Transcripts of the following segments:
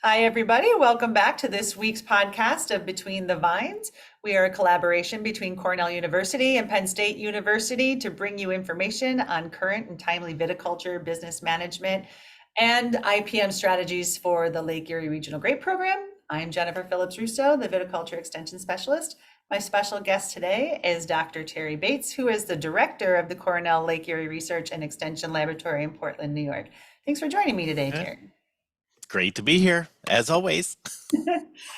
Hi, everybody. Welcome back to this week's podcast of Between the Vines. We are a collaboration between Cornell University and Penn State University to bring you information on current and timely viticulture, business management, and IPM strategies for the Lake Erie Regional Grape Program. I'm Jennifer Phillips Russo, the Viticulture Extension Specialist. My special guest today is Dr. Terry Bates, who is the director of the Cornell Lake Erie Research and Extension Laboratory in Portland, New York. Thanks for joining me today, Terry. Great to be here, as always.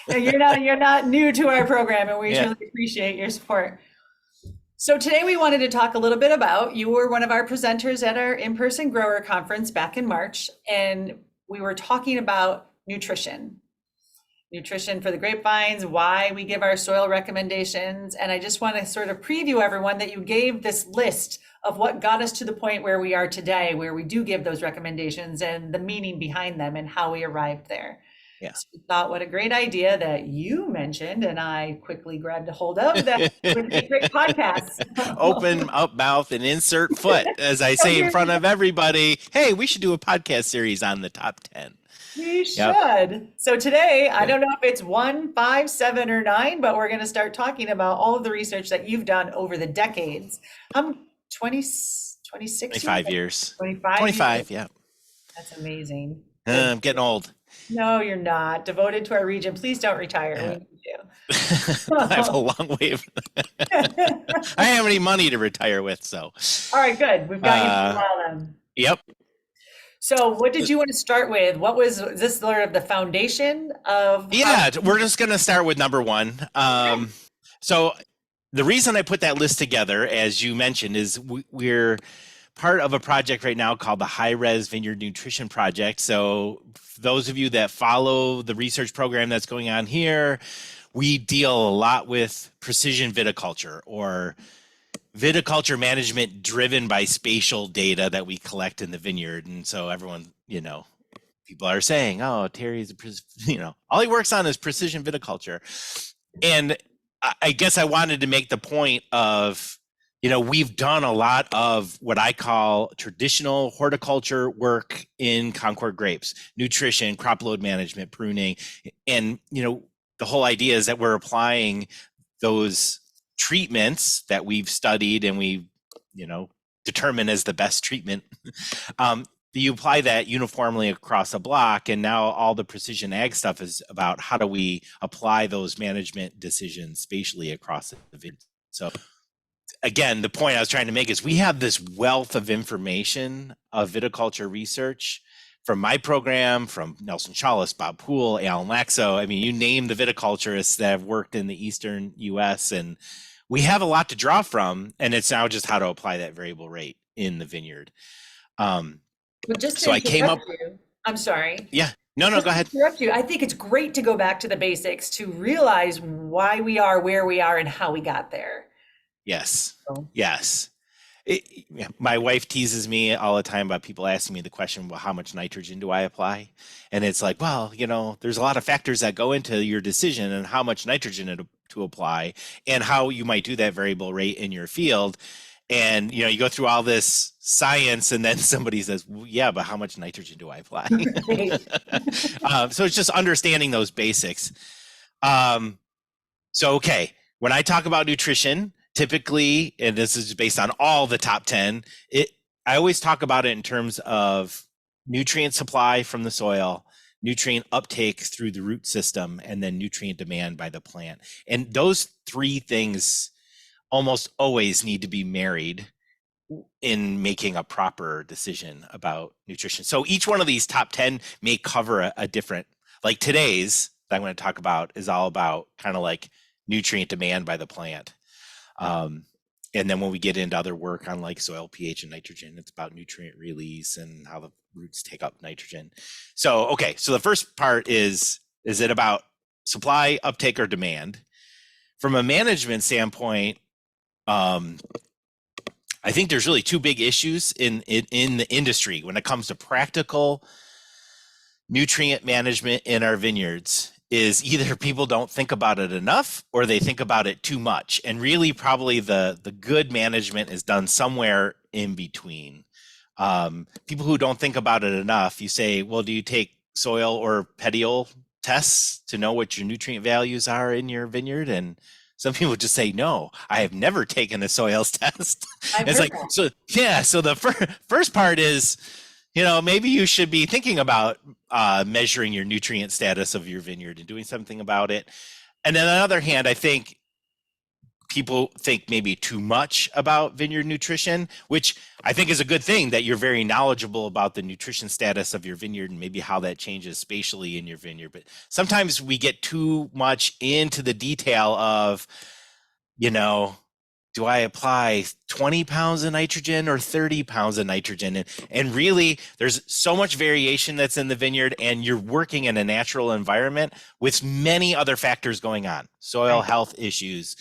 You're not new to our program, and we truly appreciate your support. So today we wanted to talk a little bit about, you were one of our presenters at our in-person grower conference back in March, and we were talking about nutrition for the grapevines, why we give our soil recommendations. And I just want to sort of preview everyone that you gave this list of what got us to the point where we are today, where we do give those recommendations and the meaning behind them and how we arrived there. Yeah. So we thought, what a great idea that you mentioned, and I quickly grabbed a hold of, that would be a great podcast. Open up mouth and insert foot, as I say in front of everybody. Hey, we should do a podcast series on the top 10. We should. So today, I don't know if it's 1, 5, 7, or 9, but we're going to start talking about all of the research that you've done over the decades. I'm 26 25 years. 25 years. Yeah. That's amazing. I'm getting old. No, you're not. Devoted to our region. Please don't retire. We need you. I have a long way. I don't have any money to retire with, so. All right, good. We've got you for a while then. Yep. So what did you want to start with? What was this sort of the foundation of? Yeah, we're just going to start with number one. So the reason I put that list together, as you mentioned, is we're part of a project right now called the High Res Vineyard Nutrition Project. So for those of you that follow the research program that's going on here, we deal a lot with precision viticulture, or viticulture management driven by spatial data that we collect in the vineyard. And so everyone, people are saying, oh, Terry's, all he works on is precision viticulture. And I guess I wanted to make the point of, we've done a lot of what I call traditional horticulture work in Concord grapes, nutrition, crop load management, pruning. And, the whole idea is that we're applying those treatments that we've studied and we, determine as the best treatment. You apply that uniformly across a block, and now all the precision ag stuff is about how do we apply those management decisions spatially across the vineyard. So again, the point I was trying to make is we have this wealth of information of viticulture research from my program, from Nelson Chalice, Bob Poole, Alan Laxo. I mean, you name the viticulturists that have worked in the Eastern US, and we have a lot to draw from, and it's now just how to apply that variable rate in the vineyard. So I came up. I'm sorry. Yeah. No, go ahead. Interrupt you. I think it's great to go back to the basics to realize why we are where we are and how we got there. Yes. Yes. My wife teases me all the time about people asking me the question, well, how much nitrogen do I apply? And it's like, well, there's a lot of factors that go into your decision and how much nitrogen to apply and how you might do that variable rate in your field. And, you go through all this science and then somebody says, well, yeah, but how much nitrogen do I apply? So it's just understanding those basics. Okay, when I talk about nutrition, typically, and this is based on all the top 10, I always talk about it in terms of nutrient supply from the soil, nutrient uptake through the root system, and then nutrient demand by the plant. And those three things almost always need to be married in making a proper decision about nutrition. So each one of these top 10 may cover a different, like today's that I'm going to talk about is all about kind of like nutrient demand by the plant. And then when we get into other work on like soil pH and nitrogen, it's about nutrient release and how the roots take up nitrogen. So the first part is it about supply, uptake, or demand? From a management standpoint, I think there's really two big issues in the industry when it comes to practical nutrient management in our vineyards. Is either people don't think about it enough or they think about it too much. And really probably the good management is done somewhere in between. People who don't think about it enough, you say, well, do you take soil or petiole tests to know what your nutrient values are in your vineyard? And some people just say, no, I have never taken a soils test. I've It's heard like, that. so yeah, so the first part is, maybe you should be thinking about measuring your nutrient status of your vineyard and doing something about it. And then on the other hand, I think people think maybe too much about vineyard nutrition, which I think is a good thing, that you're very knowledgeable about the nutrition status of your vineyard and maybe how that changes spatially in your vineyard. But sometimes we get too much into the detail of, you know, do I apply 20 pounds of nitrogen or 30 pounds of nitrogen? And really, there's so much variation that's in the vineyard, and you're working in a natural environment with many other factors going on, soil Right. health issues,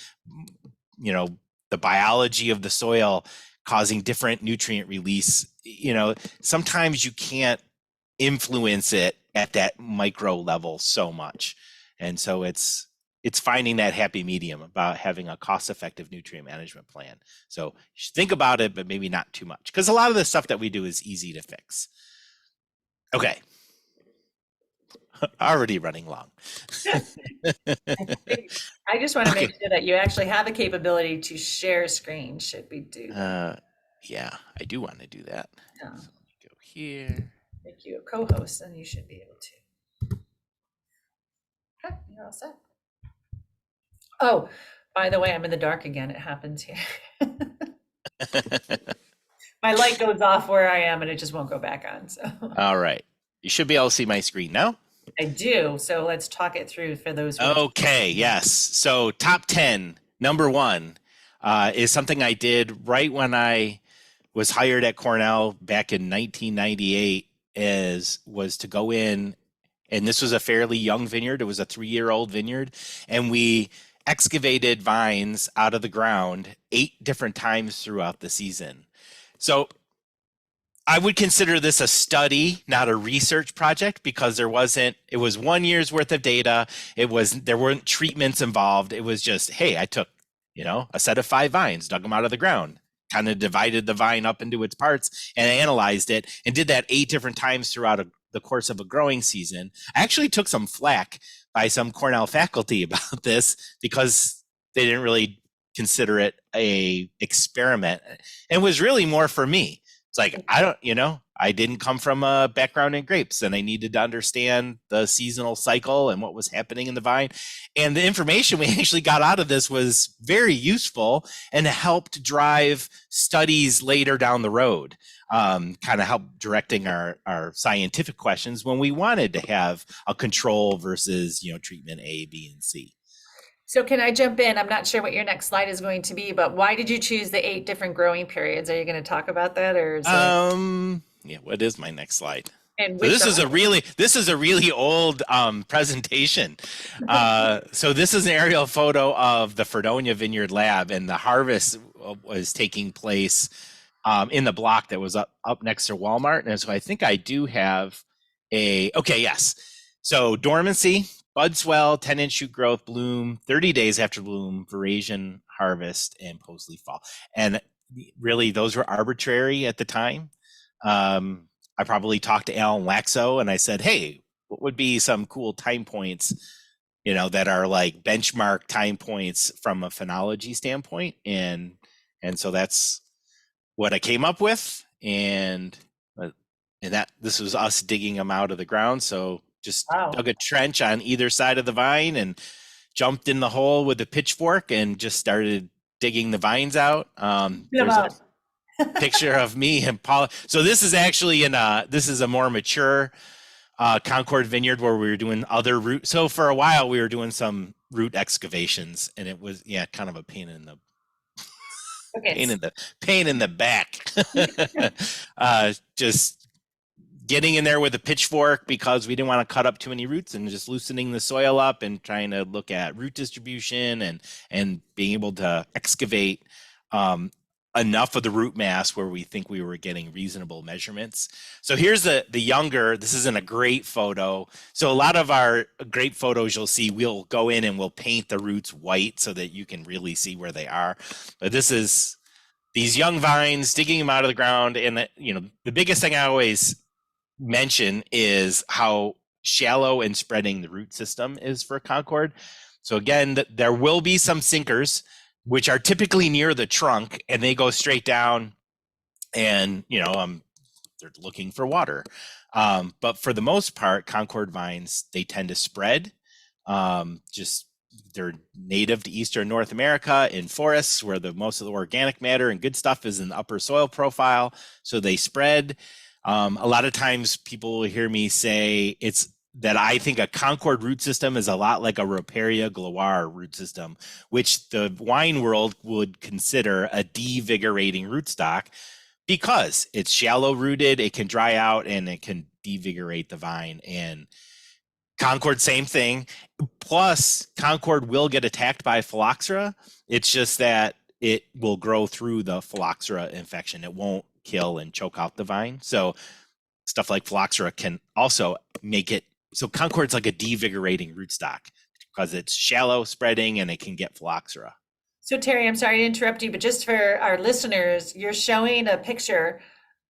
the biology of the soil causing different nutrient release. Sometimes you can't influence it at that micro level so much. And so it's finding that happy medium about having a cost-effective nutrient management plan. So you should think about it, but maybe not too much, because a lot of the stuff that we do is easy to fix. Okay. Already running long. I just want to make Okay. sure that you actually have a capability to share screen should we do that. Yeah, I do want to do that. Yeah. So let me go here. Make you a co-host and you should be able to. Okay, you're all set. Oh, by the way, I'm in the dark again. It happens here. My light goes off where I am and it just won't go back on. So All right. You should be able to see my screen now. I do. So let's talk it through for those. Okay, yes. So top 10, number one, is something I did right when I was hired at Cornell back in 1998, was to go in, and this was a fairly young vineyard. It was a 3-year-old vineyard, and we excavated vines out of the ground 8 different times throughout the season. So I would consider this a study, not a research project, because it was 1 year's worth of data. There weren't treatments involved. It was just, hey, I took, a set of 5 vines, dug them out of the ground, kind of divided the vine up into its parts and analyzed it, and did that 8 different times throughout the course of a growing season. I actually took some flack by some Cornell faculty about this because they didn't really consider it a experiment. And it was really more for me. It's like, I didn't come from a background in grapes, and I needed to understand the seasonal cycle and what was happening in the vine. And the information we actually got out of this was very useful and helped drive studies later down the road, kind of help directing our scientific questions when we wanted to have a control versus, treatment A, B, and C. So can I jump in? I'm not sure what your next slide is going to be, but why did you choose the 8 different growing periods? Are you going to talk about that, or is Yeah, what is my next slide? and So which this is a really old presentation. So this is an aerial photo of the Fredonia Vineyard Lab, and the harvest was taking place in the block that was up next to Walmart. And so I think I do have yes. So dormancy, bud swell, 10-inch shoot growth, bloom, 30 days after bloom, veraison, harvest, and post-leaf fall. And really, those were arbitrary at the time. I probably talked to Alan Laxo and I said, hey, what would be some cool time points, that are like benchmark time points from a phenology standpoint? And so that's what I came up with. And that this was us digging them out of the ground. So just dug a trench on either side of the vine and jumped in the hole with a pitchfork and just started digging the vines out. There's a picture of me and Paula. So this is actually this is a more mature Concord vineyard where we were doing other root. So for a while we were doing some root excavations, and it was kind of a pain in the pain in the back. Just getting in there with a pitchfork because we didn't want to cut up too many roots, and just loosening the soil up and trying to look at root distribution and being able to excavate enough of the root mass where we think we were getting reasonable measurements. So here's the younger. This isn't a great photo. So a lot of our great photos you'll see, we'll go in and we'll paint the roots white so that you can really see where they are. But this is these young vines, digging them out of the ground. And the biggest thing I always mention is how shallow and spreading the root system is for Concord. So again, there will be some sinkers, which are typically near the trunk, and they go straight down, and they're looking for water. But for the most part, Concord vines, they tend to spread. Just they're native to Eastern North America in forests where most of the organic matter and good stuff is in the upper soil profile. So they spread. A lot of times people will hear me say that I think a Concord root system is a lot like a Roparia gloire root system, which the wine world would consider a devigorating rootstock because it's shallow rooted, it can dry out, and it can devigorate the vine. And Concord, same thing. Plus, Concord will get attacked by phylloxera. It's just that it will grow through the phylloxera infection. It won't kill and choke out the vine. So stuff like phylloxera can also make it. So Concord's like a devigorating rootstock because it's shallow spreading and it can get phylloxera. So Terry, I'm sorry to interrupt you, but just for our listeners, you're showing a picture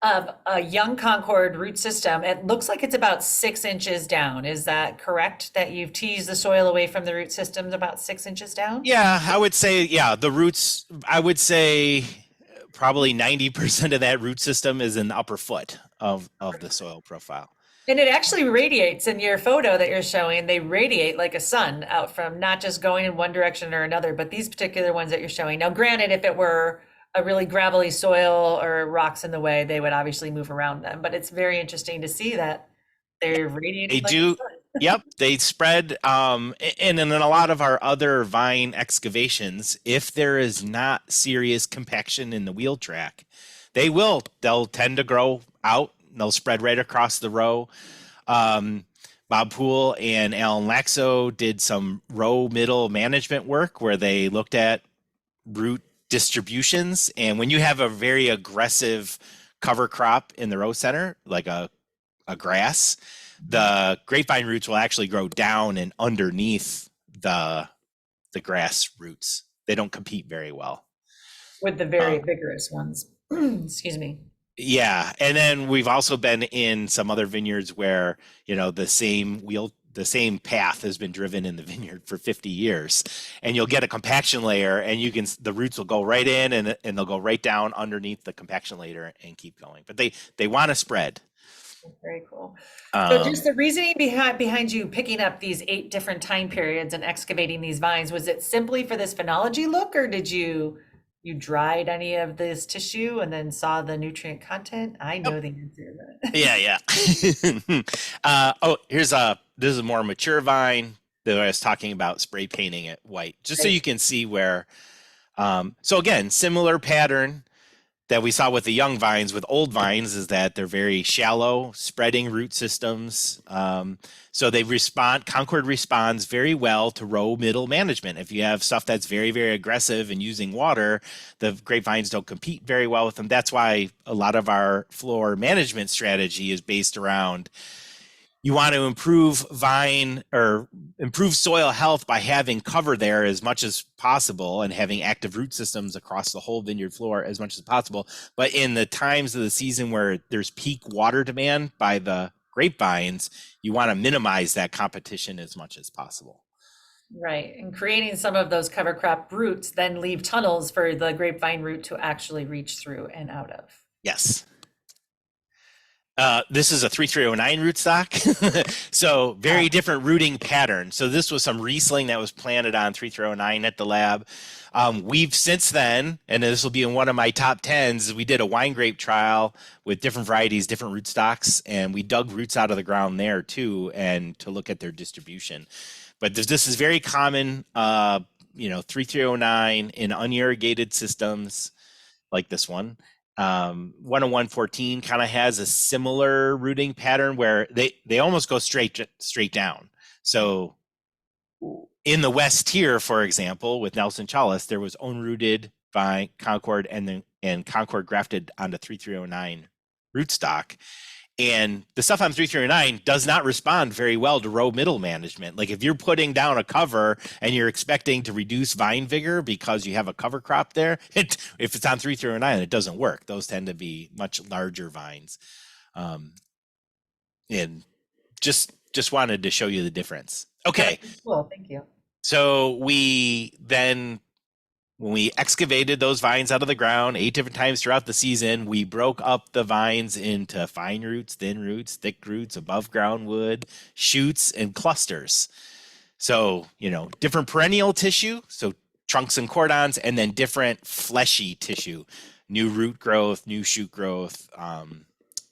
of a young Concord root system. It looks like it's about 6 inches down. Is that correct? That you've teased the soil away from the root systems about 6 inches down? Yeah, I would say, the roots, I would say probably 90% of that root system is in the upper foot of the soil profile. And it actually radiates in your photo that you're showing. They radiate like a sun out from not just going in one direction or another, but these particular ones that you're showing. Now, granted, if it were a really gravelly soil or rocks in the way, they would obviously move around them. But it's very interesting to see that they're radiating. They do. Yep, they spread. And in a lot of our other vine excavations, if there is not serious compaction in the wheel track, they'll tend to grow out. They'll spread right across the row. Bob Poole and Alan Laxo did some row middle management work where they looked at root distributions. And when you have a very aggressive cover crop in the row center, like a grass, the grapevine roots will actually grow down and underneath the grass roots. They don't compete very well with the very vigorous ones. Excuse me. Yeah, and then we've also been in some other vineyards where the same path has been driven in the vineyard for 50 years, and you'll get a compaction layer, and the roots will go right in, and they'll go right down underneath the compaction layer and keep going. But they want to spread. Very cool. So just the reasoning behind you picking up these 8 different time periods and excavating these vines, was it simply for this phenology look, or did you dried any of this tissue and then saw the nutrient content? I know the answer to that. Yeah. This is a more mature vine that I was talking about, spray painting it white, just so you can see where. So again, similar pattern that we saw with the young vines. With old vines is that they're very shallow, spreading root systems. So Concord responds very well to row middle management. If you have stuff that's very, very aggressive and using water, the grapevines don't compete very well with them. That's why a lot of our floor management strategy is based around, you want to improve soil health by having cover there as much as possible and having active root systems across the whole vineyard floor as much as possible. But in the times of the season where there's peak water demand by the grapevines, you want to minimize that competition as much as possible. Right. And creating some of those cover crop roots then leave tunnels for the grapevine root to actually reach through and out of. Yes. This is a 3309 rootstock, so very different rooting pattern. So this was some Riesling that was planted on 3309 at the lab. We've since then, and this will be in one of my top 10s, we did a wine grape trial with different varieties, different rootstocks, and we dug roots out of the ground there too, and to look at their distribution. But this is very common, 3309 in unirrigated systems like this one. 10114 kind of has a similar rooting pattern where they almost go straight down. So in the west tier, for example, with Nelson Chalice, there was unrooted vine Concord and Concord grafted onto 3309 rootstock. And the stuff on 3309 does not respond very well to row middle management. Like if you're putting down a cover and you're expecting to reduce vine vigor because you have a cover crop there, if it's on 3309, it doesn't work. Those tend to be much larger vines. And just just wanted to show you the difference. Okay. Cool. Thank you. So we then, when we excavated those vines out of the ground 8 different times throughout the season, we broke up the vines into fine roots, thin roots, thick roots, above ground wood, shoots, and clusters. So, different perennial tissue, so trunks and cordons, and then different fleshy tissue, new root growth, new shoot growth,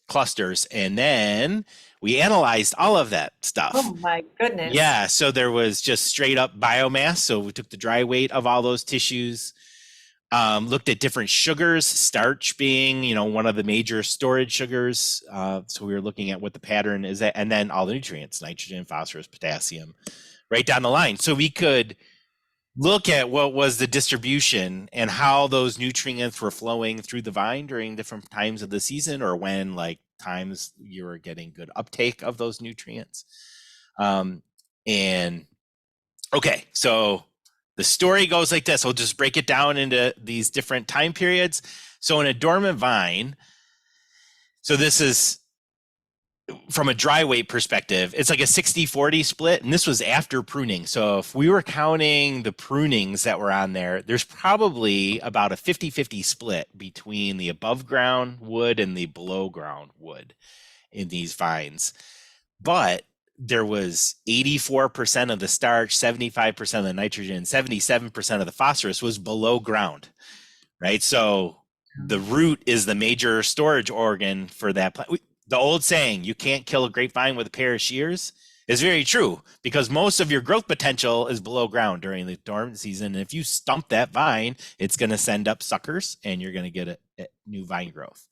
clusters. And then we analyzed all of that stuff. Oh my goodness. Yeah, so there was just straight up biomass. So we took the dry weight of all those tissues, looked at different sugars, starch being, one of the major storage sugars. So we were looking at what the pattern is, and then all the nutrients, nitrogen, phosphorus, potassium, right down the line. So we could look at what was the distribution and how those nutrients were flowing through the vine during different times of the season, or when times you were getting good uptake of those nutrients. And okay, so the story goes like this. We'll just break it down into these different time periods. So in a dormant vine, so this is from a dry weight perspective, it's like a 60-40 split, and this was after pruning. So if we were counting the prunings that were on there, there's probably about a 50-50 split between the above ground wood and the below ground wood in these vines. But there was 84% of the starch, 75% of the nitrogen, 77% of the phosphorus was below ground, right? So the root is the major storage organ for that plant. The old saying, you can't kill a grapevine with a pair of shears, is very true, because most of your growth potential is below ground during the dormant season. And if you stump that vine, it's going to send up suckers and you're going to get a new vine growth.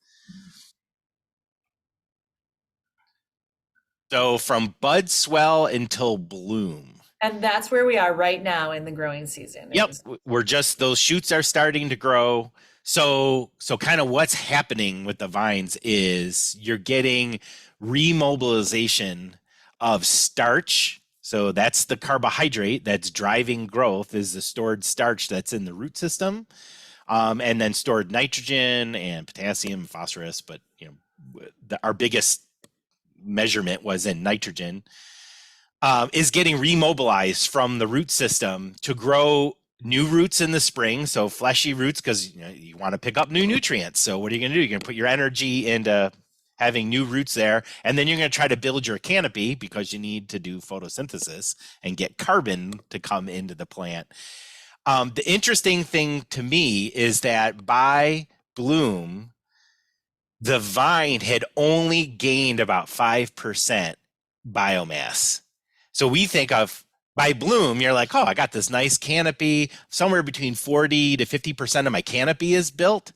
So from bud swell until bloom. And that's where we are right now in the growing season. Yep. Those shoots are starting to grow. So kind of what's happening with the vines is you're getting remobilization of starch. So that's the carbohydrate that's driving growth, is the stored starch that's in the root system, and then stored nitrogen and potassium and phosphorus. But our biggest measurement was in nitrogen, is getting remobilized from the root system to grow new roots in the spring. So fleshy roots, because you want to pick up new nutrients. So what are you going to do? You're going to put your energy into having new roots there, and then you're going to try to build your canopy, because you need to do photosynthesis and get carbon to come into the plant. The interesting thing to me is that by bloom, the vine had only gained about 5% biomass. So we think of, by bloom, you're like, oh, I got this nice canopy. Somewhere between 40 to 50% of my canopy is built.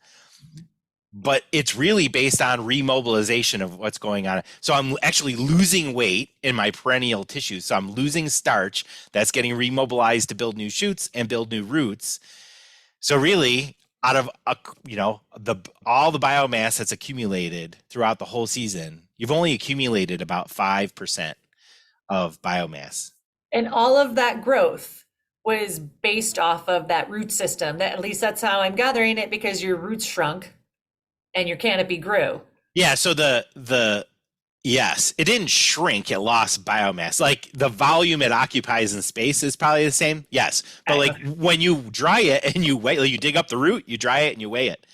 But it's really based on remobilization of what's going on. So I'm actually losing weight in my perennial tissues. So I'm losing starch that's getting remobilized to build new shoots and build new roots. So really, out of all the biomass that's accumulated throughout the whole season, you've only accumulated about 5% of biomass. And all of that growth was based off of that root system. At least that's how I'm gathering it, because your roots shrunk and your canopy grew. Yeah, so yes, it didn't shrink, it lost biomass. Like the volume it occupies in space is probably the same. Yes. But when you dry it and you weigh, you dig up the root, you dry it and you weigh it,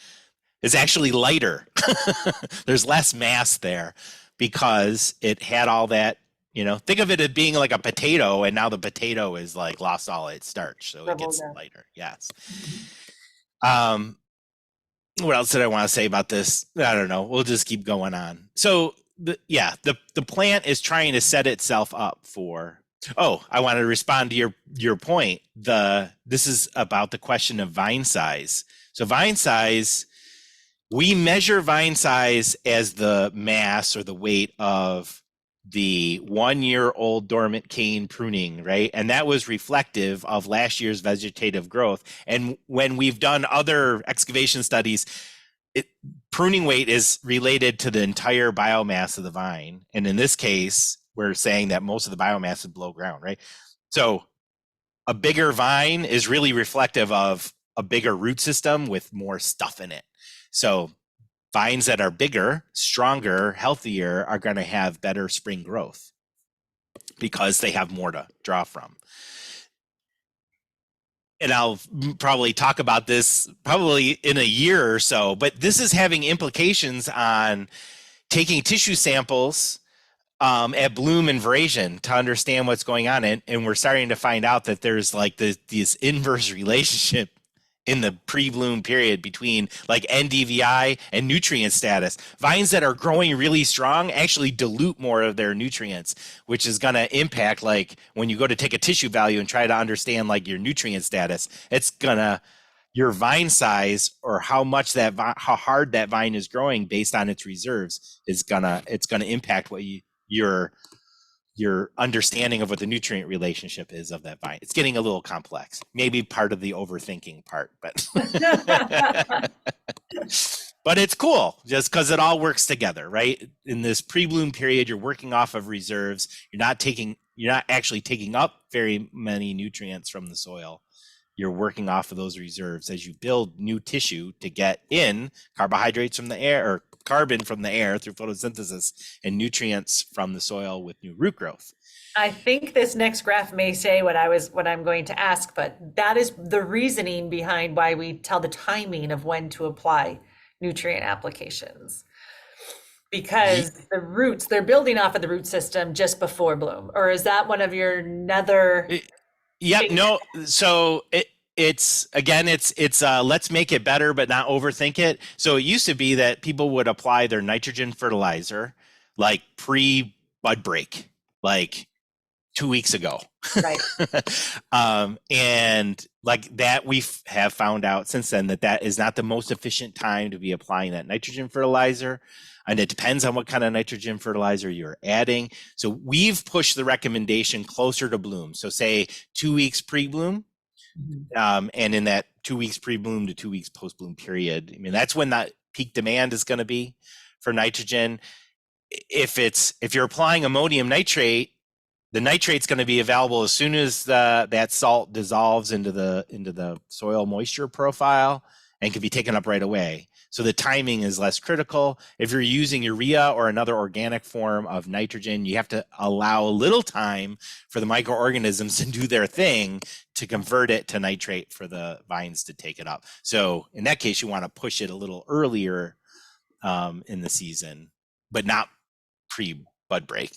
it's actually lighter. There's less mass there because it had all that. Think of it as being like a potato, and now the potato is lost all its starch, so it gets lighter. Yes. What else did I want to say about this? I don't know. We'll just keep going on. So the plant is trying to set itself up for. Oh, I wanted to respond to your point. This is about the question of vine size. So vine size, we measure vine size as the mass or the weight of the 1-year-old dormant cane pruning, right? And that was reflective of last year's vegetative growth. And when we've done other excavation studies, pruning weight is related to the entire biomass of the vine. And in this case, we're saying that most of the biomass is below ground, right? So a bigger vine is really reflective of a bigger root system with more stuff in it. So vines that are bigger, stronger, healthier are going to have better spring growth. because they have more to draw from. And I'll probably talk about this probably in a year or so, but this is having implications on taking tissue samples at bloom and veraison to understand what's going on. And we're starting to find out that there's like this inverse relationship in the pre-bloom period between like NDVI and nutrient status. Vines that are growing really strong actually dilute more of their nutrients, which is going to impact, like when you go to take a tissue value and try to understand like your nutrient status, it's going to, your vine size or how much that how hard that vine is growing based on its reserves is it's gonna impact what your understanding of what the nutrient relationship is of that vine. It's getting a little complex. Maybe part of the overthinking part, but but it's cool just because it all works together, right? In this pre-bloom period, you're working off of reserves. You're not actually taking up very many nutrients from the soil. You're working off of those reserves as you build new tissue to get in carbohydrates from the air or carbon from the air through photosynthesis and nutrients from the soil with new root growth. I think this next graph may say what I'm going to ask, but that is the reasoning behind why we tell the timing of when to apply nutrient applications. Because the roots, they're building off of the root system just before bloom. Or is that one of your nether? Yep. No. So it's let's make it better, but not overthink it. So it used to be that people would apply their nitrogen fertilizer like pre-bud break, like 2 weeks ago. Right. And like that, we have found out since then that is not the most efficient time to be applying that nitrogen fertilizer. And it depends on what kind of nitrogen fertilizer you're adding. So we've pushed the recommendation closer to bloom. So say 2 weeks pre-bloom, and in that 2 weeks pre-bloom to 2 weeks post-bloom period, I mean, that's when that peak demand is going to be for nitrogen. If you're applying ammonium nitrate, the nitrate's going to be available as soon as that salt dissolves into the soil moisture profile and can be taken up right away. So the timing is less critical. If you're using urea or another organic form of nitrogen, you have to allow a little time for the microorganisms to do their thing to convert it to nitrate for the vines to take it up. So in that case, you want to push it a little earlier in the season, but not pre-bud break.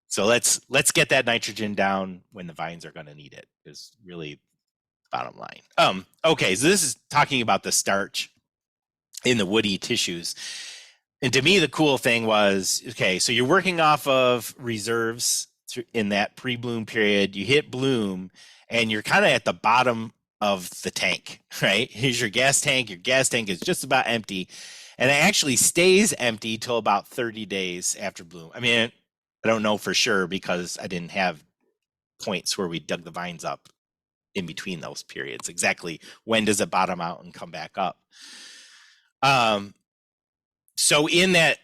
So let's get that nitrogen down when the vines are going to need it, is really bottom line. Okay, so this is talking about the starch in the woody tissues. And to me, the cool thing was, okay, so you're working off of reserves in that pre-bloom period. You hit bloom and you're kind of at the bottom of the tank, right? Here's your gas tank. Your gas tank is just about empty. And it actually stays empty till about 30 days after bloom. I mean, I don't know for sure because I didn't have points where we dug the vines up in between those periods. Exactly when does it bottom out and come back up? So in that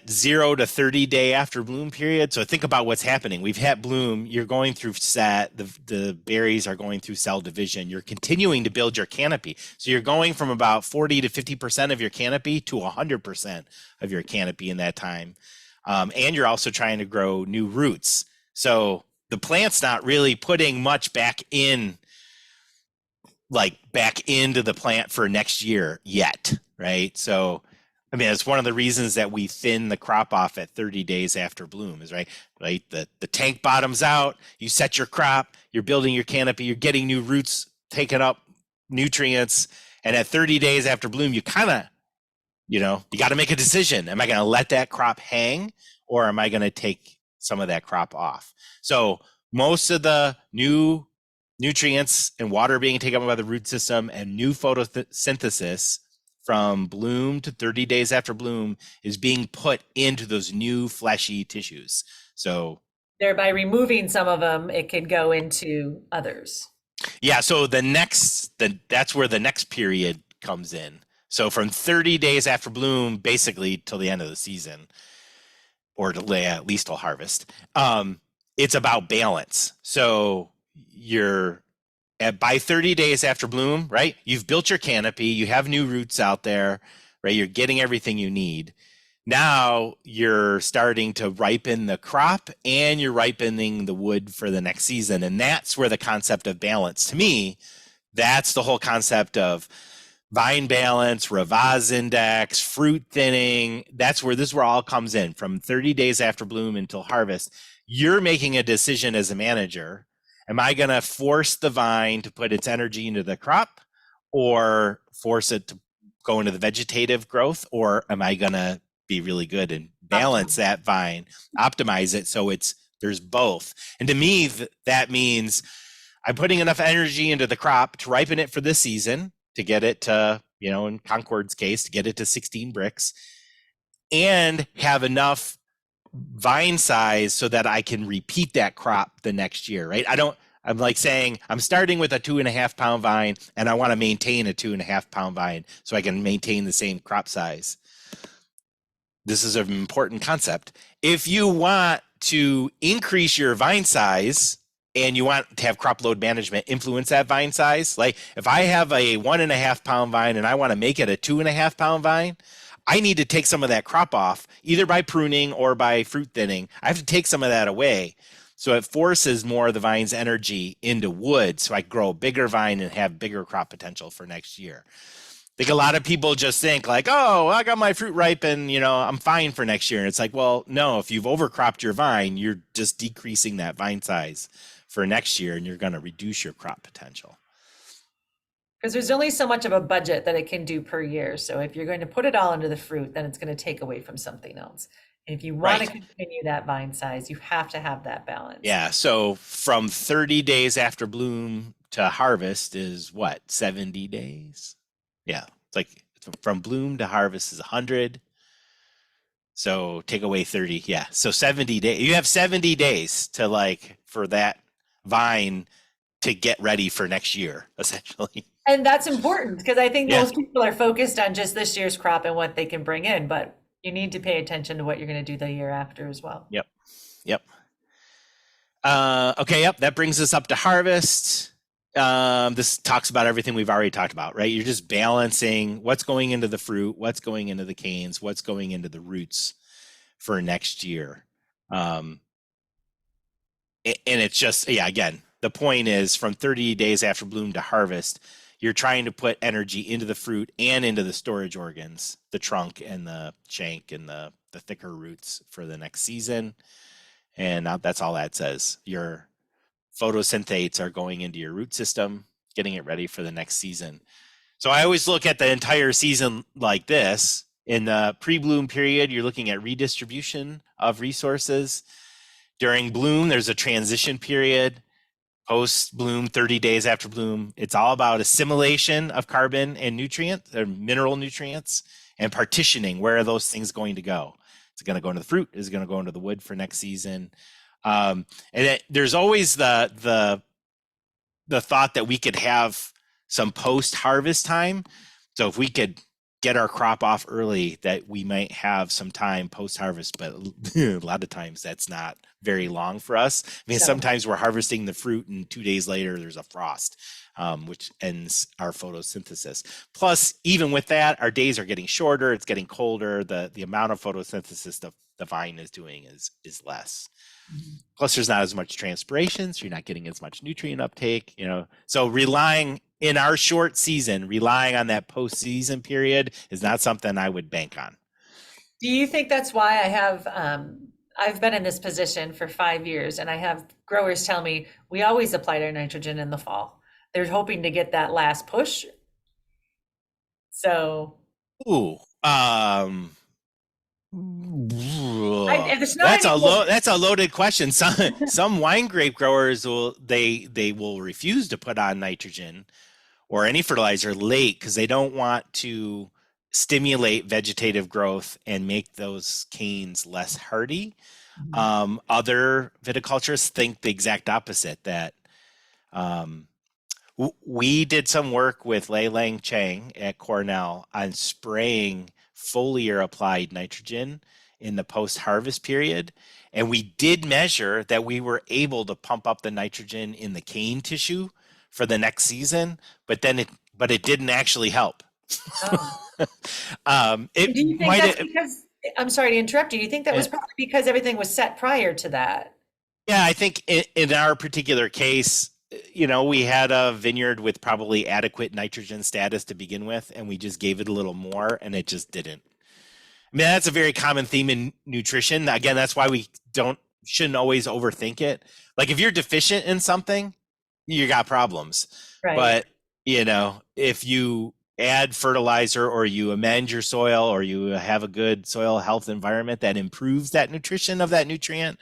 0 to 30 day after bloom period, so think about what's happening. We've had bloom, you're going through the berries are going through cell division. You're continuing to build your canopy. So you're going from about 40 to 50% of your canopy to 100% of your canopy in that time. And you're also trying to grow new roots. So the plant's not really putting much back into the plant for next year yet, right? So, I mean, it's one of the reasons that we thin the crop off at 30 days after bloom is right. The tank bottoms out, you set your crop, you're building your canopy, you're getting new roots, taking up nutrients. And at 30 days after bloom, you kind of, you got to make a decision. Am I going to let that crop hang or am I going to take some of that crop off? So most of the new nutrients and water being taken up by the root system and new photosynthesis from bloom to 30 days after bloom is being put into those new fleshy tissues. So thereby removing some of them, it could go into others. Yeah. So that's where the next period comes in. So from 30 days after bloom, basically till the end of the season, or at least till harvest, it's about balance. So by 30 days after bloom, right? You've built your canopy, you have new roots out there, right? You're getting everything you need. now you're starting to ripen the crop and you're ripening the wood for the next season. And that's where the concept of balance, to me, that's the whole concept of vine balance, Ravaz index, fruit thinning. This is where all comes in from 30 days after bloom until harvest. You're making a decision as a manager. Am I going to force the vine to put its energy into the crop or force it to go into the vegetative growth? Or am I going to be really good and balance that vine, optimize it so there's both? And to me, that means I'm putting enough energy into the crop to ripen it for this season, to get it to, in Concord's case, to get it to 16 bricks, and have enough vine size so that I can repeat that crop the next year, right? I'm like saying, I'm starting with a 2.5 pound vine and I want to maintain a 2.5 pound vine so I can maintain the same crop size. This is an important concept. If you want to increase your vine size and you want to have crop load management influence that vine size, like if I have a 1.5 pound vine and I want to make it a 2.5 pound vine, I need to take some of that crop off, either by pruning or by fruit thinning. I have to take some of that away. So it forces more of the vine's energy into wood so I grow a bigger vine and have bigger crop potential for next year. I think a lot of people just think like, oh, I got my fruit ripe and, I'm fine for next year. And it's like, well, no, if you've overcropped your vine, you're just decreasing that vine size for next year and you're going to reduce your crop potential. Because there's only so much of a budget that it can do per year. So if you're going to put it all into the fruit, then it's going to take away from something else. And if you want to continue that vine size, you have to have that balance. Yeah. So from 30 days after bloom to harvest is what? 70 days? Yeah. It's like from bloom to harvest is 100. So take away 30. Yeah. So 70 days. You have 70 days to for that vine to get ready for next year, essentially. And that's important because I think most people are focused on just this year's crop and what they can bring in, but you need to pay attention to what you're going to do the year after as well. Yep. Okay. Yep. That brings us up to harvest. This talks about everything we've already talked about, right? You're just balancing what's going into the fruit, what's going into the canes, what's going into the roots for next year. And it's just, again, the point is from 30 days after bloom to harvest, you're trying to put energy into the fruit and into the storage organs, the trunk and the shank and the thicker roots for the next season. And that's all that says. Your photosynthates are going into your root system, getting it ready for the next season. So I always look at the entire season like this. In the pre-bloom period, you're looking at redistribution of resources. During bloom, there's a transition period. Post bloom, 30 days after bloom, it's all about assimilation of carbon and nutrients, or mineral nutrients, and partitioning. Where are those things going to go? Is it going to go into the fruit? Is it going to go into the wood for next season? There's always the thought that we could have some post-harvest time. So if we could get our crop off early, that we might have some time post-harvest, but a lot of times that's not very long for us. I mean, sometimes we're harvesting the fruit and 2 days later there's a frost, which ends our photosynthesis. Plus, even with that, our days are getting shorter, it's getting colder, the amount of photosynthesis the vine is doing is less. Plus, there's not as much transpiration, so you're not getting as much nutrient uptake, So relying in our short season, relying on that post-season period is not something I would bank on. Do you think that's why I've been in this position for 5 years and I have growers tell me we always apply our nitrogen in the fall. They're hoping to get that last push. So. That's a loaded question. Some wine grape growers will refuse to put on nitrogen or any fertilizer late because they don't want to stimulate vegetative growth and make those canes less hardy. Other viticulturists think the exact opposite, that we did some work with Lei Lang Chang at Cornell on spraying foliar applied nitrogen in the post-harvest period. And we did measure that we were able to pump up the nitrogen in the cane tissue for the next season, but it didn't actually help. Do you think that's because I'm sorry to interrupt you. You think that was Yeah. probably because everything was set prior to that? Yeah, I think in our particular case, we had a vineyard with probably adequate nitrogen status to begin with, and we just gave it a little more, and it just didn't. I mean, that's a very common theme in nutrition. Again, that's why we shouldn't always overthink it. Like if you're deficient in something, you got problems. Right. But, if you add fertilizer or you amend your soil or you have a good soil health environment that improves that nutrition of that nutrient,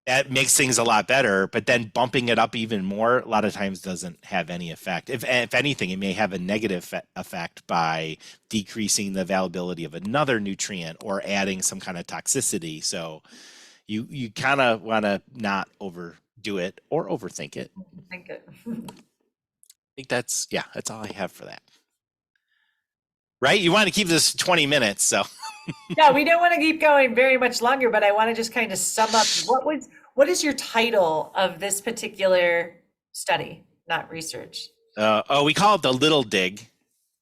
that makes things a lot better. But then bumping it up even more a lot of times doesn't have any effect. If anything, it may have a negative effect by decreasing the availability of another nutrient or adding some kind of toxicity. So you kind of want to not overdo it or overthink it. I think it. I think that's all I have for that. Right? You want to keep this 20 minutes, so Yeah, we don't want to keep going very much longer, but I want to just kind of sum up what is your title of this particular study, not research? we call it the little dig.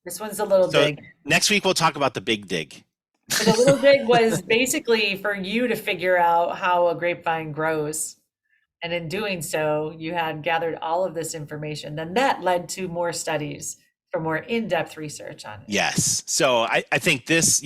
This one's a little So dig. next week we'll talk about the big dig. So the little dig was basically for you to figure out how a grapevine grows. And in doing so, you had gathered all of this information. Then that led to more studies for more in-depth research on it. Yes. So I think this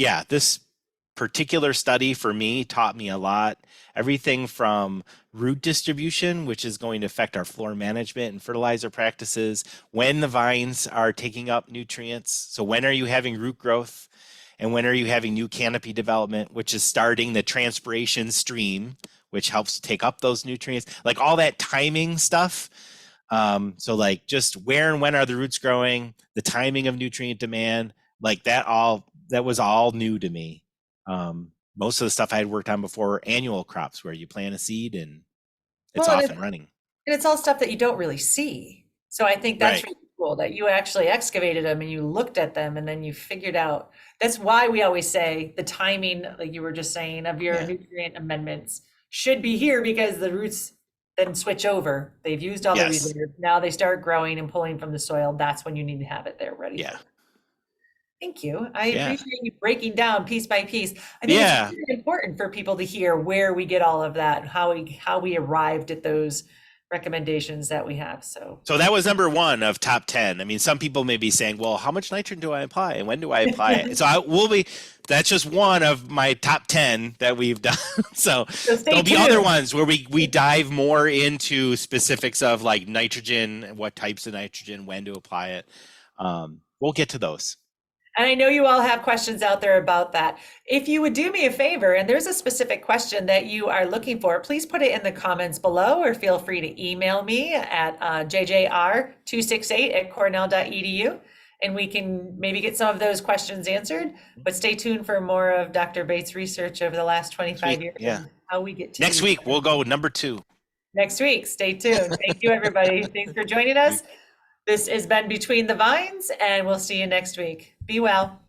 particular study for me taught me a lot. Everything from root distribution, which is going to affect our floor management and fertilizer practices, when the vines are taking up nutrients. So when are you having root growth? And when are you having new canopy development, which is starting the transpiration stream, which helps take up those nutrients, like all that timing stuff. So like just where and when are the roots growing, the timing of nutrient demand, like that was all new to me. Most of the stuff I had worked on before were annual crops where you plant a seed and it's off and running. And it's all stuff that you don't really see. So I think that's Right. really cool that you actually excavated them and you looked at them and then you figured out. That's why we always say the timing, like you were just saying, of your nutrient amendments should be here because the roots then switch over. They've used all the reserves. Now they start growing and pulling from the soil. That's when you need to have it there ready. Yeah. Thank you. I appreciate you breaking down piece by piece. I think it's really important for people to hear where we get all of that, how we arrived at those recommendations that we have. So that was number 1 of top 10. I mean, some people may be saying, well, how much nitrogen do I apply and when do I apply it? So that's just one of my top 10 that we've done. So there'll be other ones where we dive more into specifics of like nitrogen, what types of nitrogen, when to apply it. We'll get to those. And I know you all have questions out there about that. If you would do me a favor, and there's a specific question that you are looking for, please put it in the comments below or feel free to email me at jjr268@cornell.edu. And we can maybe get some of those questions answered, but stay tuned for more of Dr. Bates' research over the last 25 years. Yeah. How we get to next week, we'll go number 2. Next week, stay tuned. Thank you, everybody. Thanks for joining us. This has been Between the Vines, and we'll see you next week. Be well.